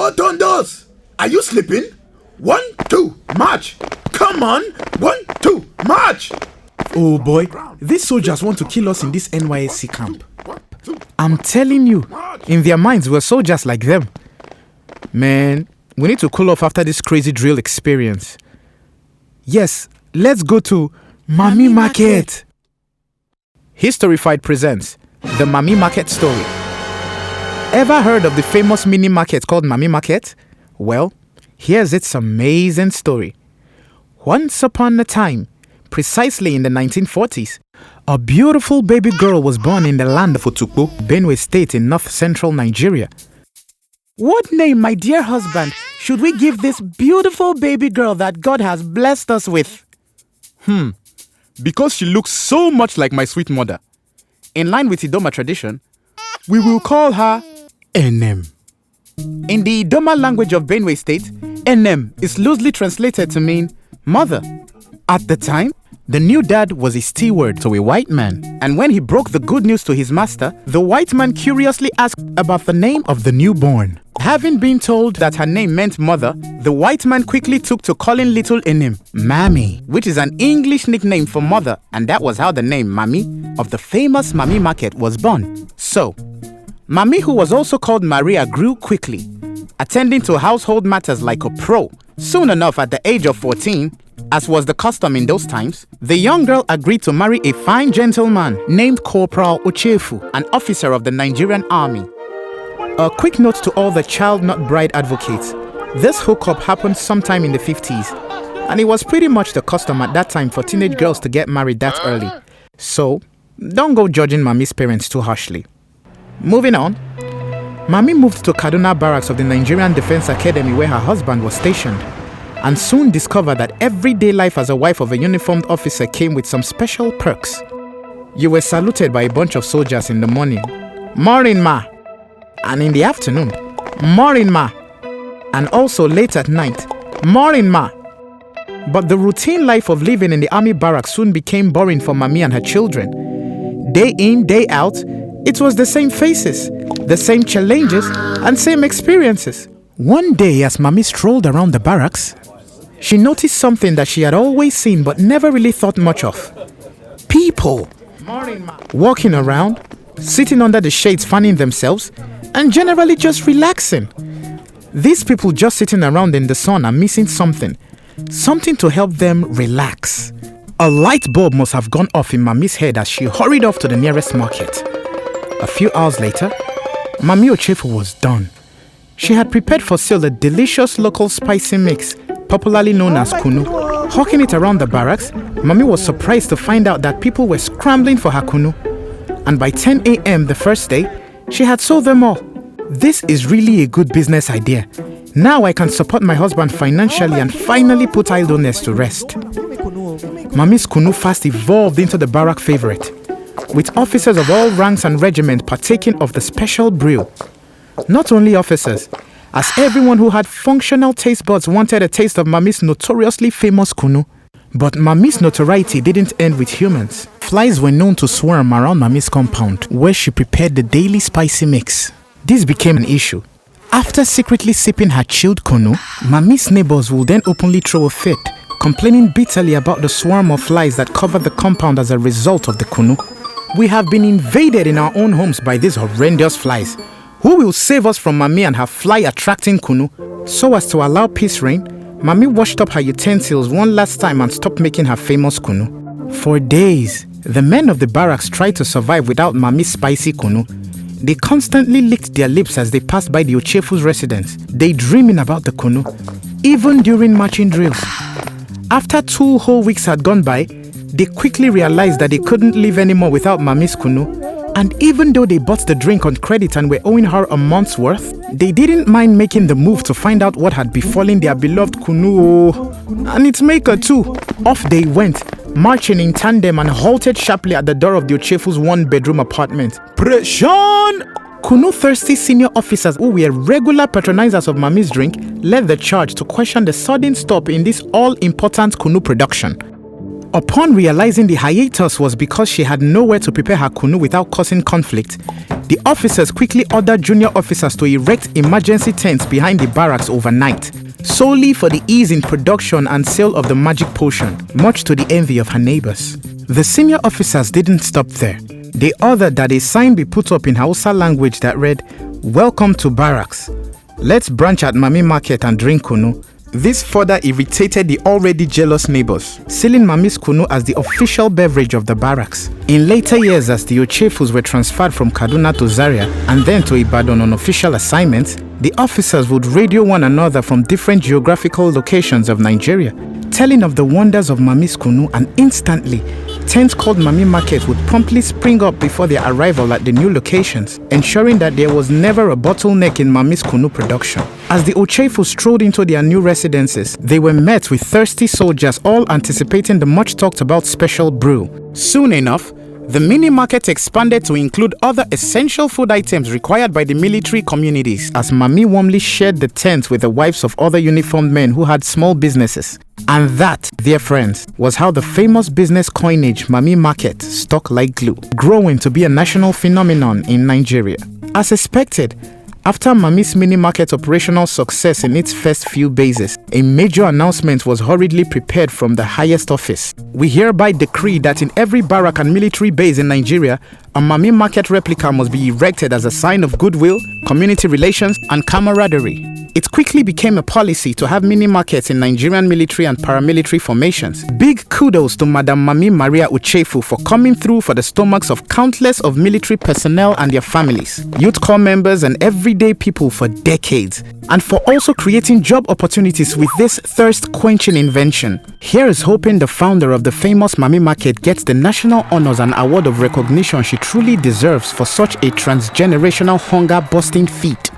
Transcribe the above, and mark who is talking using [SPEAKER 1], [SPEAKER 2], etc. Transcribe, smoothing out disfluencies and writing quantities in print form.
[SPEAKER 1] Otondos, are you sleeping? 1, 2, march! Come on! 1, 2, march!
[SPEAKER 2] Oh boy, these soldiers want to kill us in this NYSC camp. I'm telling you, in their minds we're soldiers like them. Man, we need to cool off after this crazy drill experience. Yes, let's go to Mammy Market. Historyfied presents the Mammy Market story. Ever heard of the famous mini market called Mammy Market? Well, here's its amazing story. Once upon a time, precisely in the 1940s, a beautiful baby girl was born in the land of Otukpo, Benue State in north-central Nigeria. What name, my dear husband, should we give this beautiful baby girl that God has blessed us with? Because she looks so much like my sweet mother. In line with Idoma tradition, we will call her Enem. In the Idoma language of Benue State, Enem is loosely translated to mean mother. At the time, the new dad was a steward to a white man, and when he broke the good news to his master, the white man curiously asked about the name of the newborn. Having been told that her name meant mother, the white man quickly took to calling little Enem Mammy, which is an English nickname for mother, and that was how the name Mammy of the famous Mammy Market was born. So, Mammy, who was also called Maria, grew quickly, attending to household matters like a pro. Soon enough, at the age of 14, as was the custom in those times, the young girl agreed to marry a fine gentleman named Corporal Ochefu, an officer of the Nigerian army. A quick note to all the child not bride advocates. This hookup happened sometime in the 50s, and it was pretty much the custom at that time for teenage girls to get married that early. So, don't go judging Mammy's parents too harshly. Moving on, Mammy moved to Kaduna Barracks of the Nigerian Defense Academy where her husband was stationed, and soon discovered that everyday life as a wife of a uniformed officer came with some special perks. You were saluted by a bunch of soldiers in the morning, "Morning, ma," and in the afternoon, "Morning, ma," and also late at night, "Morning, ma." But the routine life of living in the army barracks soon became boring for Mammy and her children. Day in, day out, it was the same faces, the same challenges, and same experiences. One day, as Mammy strolled around the barracks, she noticed something that she had always seen but never really thought much of. People walking around, sitting under the shades fanning themselves, and generally just relaxing. These people just sitting around in the sun are missing something to help them relax. A light bulb must have gone off in Mammy's head as she hurried off to the nearest market. A few hours later, Mammy Ochefu was done. She had prepared for sale a delicious local spicy mix, popularly known as kunu. Hawking it around the barracks, Mammy was surprised to find out that people were scrambling for her kunu. And by 10 a.m. the first day, she had sold them all. This is really a good business idea. Now I can support my husband financially and finally put idleness to rest. Mammy's kunu fast evolved into the barrack favorite, with officers of all ranks and regiments partaking of the special brew. Not only officers, as everyone who had functional taste buds wanted a taste of Mammy's notoriously famous kunu. But Mammy's notoriety didn't end with humans. Flies were known to swarm around Mammy's compound, where she prepared the daily spicy mix. This became an issue. After secretly sipping her chilled kunu, Mammy's neighbors would then openly throw a fit, complaining bitterly about the swarm of flies that covered the compound as a result of the kunu. We have been invaded in our own homes by these horrendous flies. Who will save us from Mammy and her fly-attracting kunu? So as to allow peace reign, Mammy washed up her utensils one last time and stopped making her famous kunu. For days, the men of the barracks tried to survive without Mammy's spicy kunu. They constantly licked their lips as they passed by the Ochefu's residence, daydreaming about the kunu, even during marching drills. After 2 whole weeks had gone by, they quickly realized that they couldn't live anymore without Mammy's kunu. And even though they bought the drink on credit and were owing her a month's worth, they didn't mind making the move to find out what had befallen their beloved kunu and its maker too. Off they went, marching in tandem, and halted sharply at the door of the Ochefu's 1-bedroom apartment. Pression! Kunu-thirsty senior officers who were regular patronizers of Mammy's drink led the charge to question the sudden stop in this all-important kunu production. Upon realizing the hiatus was because she had nowhere to prepare her kunu without causing conflict, the officers quickly ordered junior officers to erect emergency tents behind the barracks overnight, solely for the ease in production and sale of the magic potion, much to the envy of her neighbors. The senior officers didn't stop there. They ordered that a sign be put up in Hausa language that read, "Welcome to barracks. Let's brunch at Mammy Market and drink kunu." This further irritated the already jealous neighbors, sealing Mami's kunu as the official beverage of the barracks. In later years, as the Ochefus were transferred from Kaduna to Zaria and then to Ibadan on official assignments, the officers would radio one another from different geographical locations of Nigeria, telling of the wonders of Mami's kunu, and instantly, tents called Mammy Market would promptly spring up before their arrival at the new locations, ensuring that there was never a bottleneck in Mami's kunu production. As the Ochefus strolled into their new residences, they were met with thirsty soldiers, all anticipating the much talked about special brew. Soon enough, the mini market expanded to include other essential food items required by the military communities, as Mammy warmly shared the tent with the wives of other uniformed men who had small businesses. And that, dear friends, was how the famous business coinage Mammy Market stuck like glue, growing to be a national phenomenon in Nigeria. As expected, after Mami's mini market operational success in its first few bases, a major announcement was hurriedly prepared from the highest office. We hereby decree that in every barrack and military base in Nigeria, a Mammy Market replica must be erected as a sign of goodwill, community relations, and camaraderie. It quickly became a policy to have mini markets in Nigerian military and paramilitary formations. Big kudos to Madam Mammy Maria Uchefu for coming through for the stomachs of countless of military personnel and their families, youth corps members, and everyday people for decades, and for also creating job opportunities with this thirst-quenching invention. Here is hoping the founder of the famous Mammy Market gets the national honors and award of recognition she truly deserves for such a transgenerational hunger-busting feat.